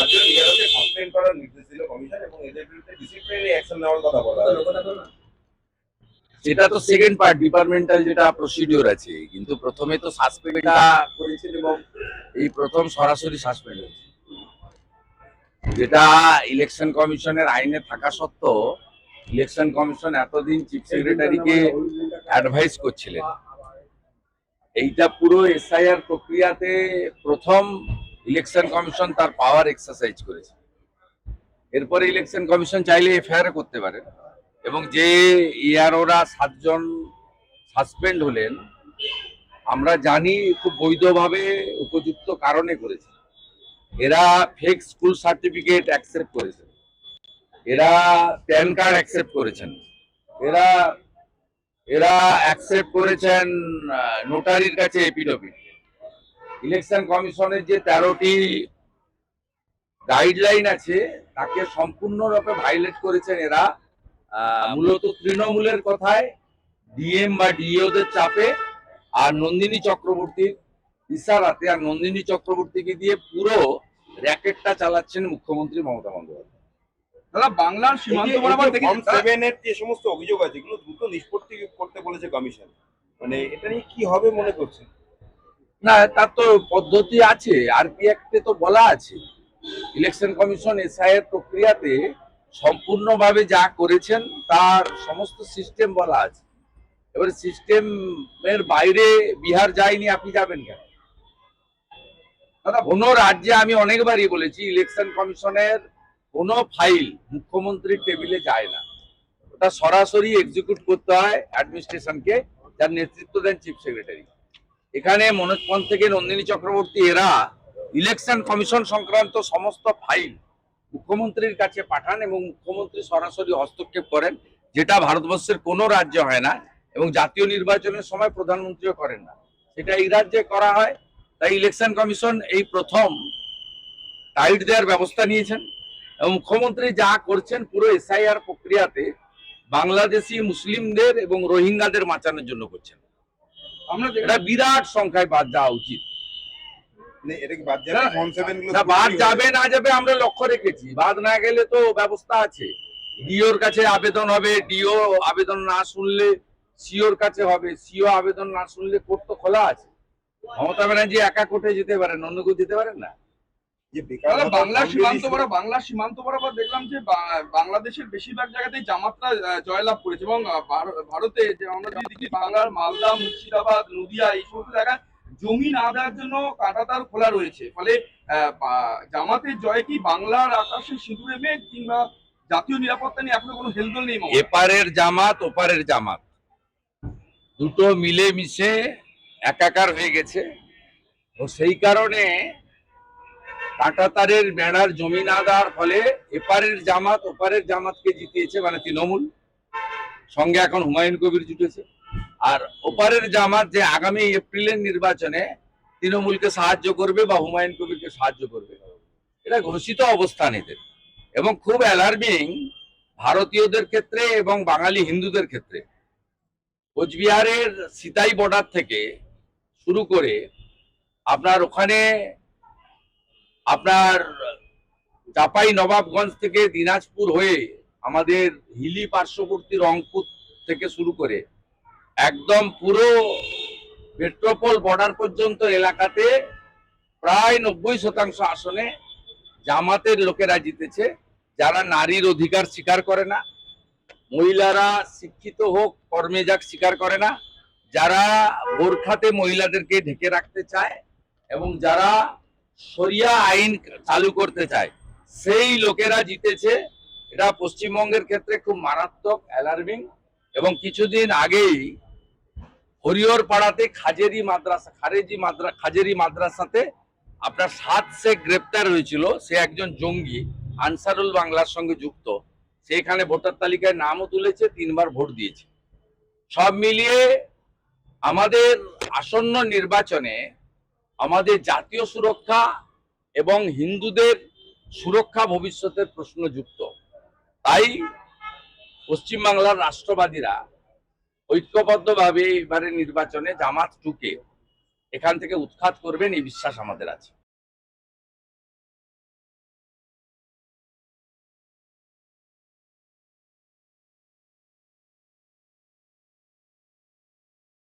রাজ্য লিডারকে সাসপেন্ড করার নির্দেশ দিল কমিশন এবং এদের বিরুদ্ধে ডিসিপ্লিনারি অ্যাকশন নেওয়ার কথা বলা হয়েছে। সেটা তো সেকেন্ড পার্ট, ডিপার্টমেন্টাল যেটা প্রসিডিওর আছে, কিন্তু প্রথমে তো সাসপেন্ডটা করেছেন এবং এই প্রথম সরাসরি সাসপেন্ড হয়েছে, যেটা ইলেকশন কমিশনের আইনে থাকা সত্ত্বেও ইলেকশন কমিশন এতদিন চিফ সেক্রেটারিকে অ্যাডভাইস করছিলেন। এইটা পুরো এসআইআর প্রক্রিয়াতে প্রথম ইলেকশন কমিশন তার পাওয়ার এক্সারসাইজ করেছে। এরপরে ইলেকশন কমিশন চাইলে এফআইআর করতে পারে, এবং যে ইয়ারোরা 7 জন সাসপেন্ড হলেন আমরা জানি খুব বৈধভাবে উপযুক্ত কারণে করেছে। এরা ফেক স্কুল সার্টিফিকেট অ্যাকসেপ্ট করেছে, এরা প্যান কার্ড অ্যাকসেপ্ট করেছেন, এরা এরা অ্যাকসেপ্ট করেছেন নোটারির কাছে এপিডভিট। ইলেকশন কমিশনের যে 13টি গাইডলাইন আছে তাকে সম্পূর্ণরূপে ভাইলেট করেছেন এরা, মূলত তৃণমূলের কথায়, ডিএম বা ডিওদের চাপে, আর নন্দিনী চক্রবর্তীর ইশারাতে, আর নন্দিনী চক্রবর্তীকে দিয়ে পুরো র্যাকেটটা চালাচ্ছেন মুখ্যমন্ত্রী মমতা বন্দ্যোপাধ্যায়। দাদা, বাংলার সীমান্ত বরাবর ফর্ম 7 এর যে সমস্ত অভিযোগ আছে এগুলো দ্রুত নিষ্পত্তি করতে বলেছে কমিশন, মানে এটা নিয়ে কি হবে মনে করছেন? না, তার তো পদ্ধতি আছে, আরপি অ্যাক্টে তো বলা আছে। ইলেকশন কমিশন এসআইআর প্রক্রিয়াতে সম্পূর্ণভাবে যা করেছেন তার সমস্ত সিস্টেম বলা আছে। এবারে সিস্টেমের বাইরে বিহার যায়নি, আপনি যাবেন কেন? দাদা, কোনো রাজ্যে আমি অনেকবারই বলেছি ইলেকশন কমিশনের কোনো ফাইল মুখ্যমন্ত্রীর টেবিলে যায় না, ওটা সরাসরি এক্সিকিউট করতে হয় অ্যাডমিনিস্ট্রেশনকে, যার নেতৃত্ব দেন চিফ সেক্রেটারি। এখানে মনোজ পন্থ থেকে নন্দিনী চক্রবর্তী এরা ইলেকশন কমিশন সংক্রান্ত সমস্ত ফাইল মুখ্যমন্ত্রীর কাছে পাঠান এবং মুখ্যমন্ত্রী সরাসরি হস্তক্ষেপ করেন, যেটা ভারতবর্ষের কোনো রাজ্য হয় না, এবং জাতীয় নির্বাচনের সময় প্রধানমন্ত্রীও করেন না, সেটা এই রাজ্যে করা হয়। তাই ইলেকশন কমিশন এই প্রথম টাইট দেওয়ার ব্যবস্থা নিয়েছেন, এবং মুখ্যমন্ত্রী যা করছেন পুরো এসআইআর প্রক্রিয়াতে বাংলাদেশি মুসলিমদের এবং রোহিঙ্গাদের বাঁচানোর জন্য করছেন। আমরা এটা বিরাট সংখ্যায় বাদ যাওয়া উচিত। এটা কি বাদ যাবে? ফর্ম 7 গুলো বাদ যাবে না যাবে আমরা লক্ষ্য রেখেছি, বাদ না গেলে তো ব্যবস্থা আছে। ডিওর কাছে আবেদন হবে, ডিও আবেদন না শুনলে সিওর কাছে হবে, সিও আবেদন না শুনলে কোর্ট তো খোলা আছে। মমতা ব্যানার্জি একা কোর্টে যেতে পারেন, অন্য কেউ যেতে পারেন না। দাদা, বাংলার সীমান্ত বরাবর দেখলাম যে বাংলাদেশের বেশিরভাগ জায়গাতেই জামাতরা জয়লাভ করেছে, এবং ভারতে যে আমরা যদি দেখি বাংলার মালদা, মুর্শিদাবাদ, নদিয়া এই সমস্ত জায়গায় জমি না দেওয়ার জন্য কাঁটাতার খোলা রয়েছে। ফলে জামাতের জয় কি বাংলার আকাশে সিঁদুরে মেঘ, কিংবা জাতীয় নিরাপত্তা নিয়ে এখনো কোনো হেলদোল নেই? এপারের জামাত ওপারের জামাত দুটো মিলে মিশে একাকার হয়ে গেছে, ও সেই কারণে কাঁটাতারের বেড়ার জমি না দেওয়ার ফলে এপারের জামাত ওপারের জামাতকে জিতিয়েছে, মানে তৃণমূল, সঙ্গে এখন হুমায়ুন কবির জুটেছে। আর ওপারের জামাত যে আগামী এপ্রিলের নির্বাচনে তৃণমূলকে সাহায্য করবে বা হুমায়ুন কবিরকে সাহায্য করবে, এটা ঘোষিত অবস্থান এদের, এবং খুব অ্যালার্মিং ভারতীয়দের ক্ষেত্রে এবং বাঙালি হিন্দুদের ক্ষেত্রে। কোচবিহারের সিতাই বর্ডার থেকে শুরু করে আপনার ওখানে আপনার চাপাই নবাবগঞ্জ থেকে দিনাজপুর হয়ে আমাদের হিলি পার্শ্ববর্তী রংপুর থেকে শুরু করে একদম পুরো মেট্রোপল বর্ডার পর্যন্ত এলাকাতে প্রায় 90% আসনে জামাতের লোকেরা জিতেছে, যারা নারীর অধিকার স্বীকার করে না, মহিলারা শিক্ষিত হোক কর্মে যাক স্বীকার করে না, যারা বোরখাতে মহিলাদেরকে ঢেকে রাখতে চায় এবং যারা শরিয়া আইন চালু করতে চায়, সেই লোকেরা জিতেছে। এটা পশ্চিমবঙ্গের ক্ষেত্রে খুব মারাত্মক, অ্যালার্মিং। এবং কিছুদিন আগেই হরিহর পাড়াতে খাজেরি মাদ্রাসাতে আপনার 7 শেখ গ্রেপ্তার হয়েছিল, সে একজন জঙ্গি আনসারুল বাংলার সঙ্গে যুক্ত, সেখানে ভোটার তালিকায় নামও তুলেছে, 3 বার ভোট দিয়েছে। সব মিলিয়ে আমাদের আসন্ন নির্বাচনে আমাদের জাতীয় সুরক্ষা এবং হিন্দুদের সুরক্ষা ভবিষ্যতের প্রশ্ন যুক্ত। তাই পশ্চিমবাংলার রাষ্ট্রবাদীরা ঐক্যবদ্ধভাবে এবারে নির্বাচনে জামাত টুকে এখান থেকে উৎখাত করবেন, এই বিশ্বাস আমাদের আছে।